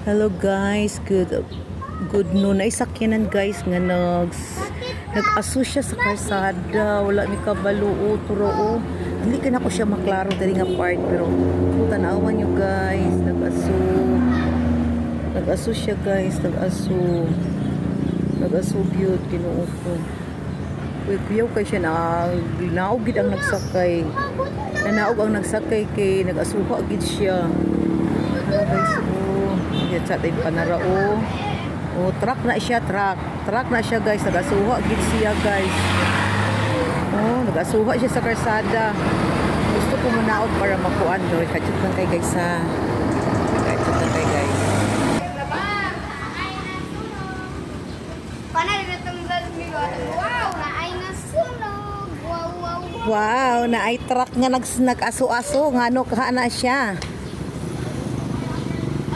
Hello guys, good noon. Ay sakyanan guys nga nag-aso siya sa karsada. Wala mi kabaluo turo. Dili ka na ko siya maklaro diri nga part pero tanawan nyo guys, nag-aso siya guys, nag-aso gyud Ginoo ko. Kuyaw kay siya naog gid ang nagsakay. Nanaog ang nagsakay kay nag-asuha gid siya. Hello guys, yan sa tayo panara truck na siya guys, nag-asuha gid siya guys. Nag-asuha siya sa karsada. Gusto ko manaog para makuan do kachut lang kay guys ha. Kachut lang kay guys. Wow, na ay truck nga nag-aso-aso ngano kana siya.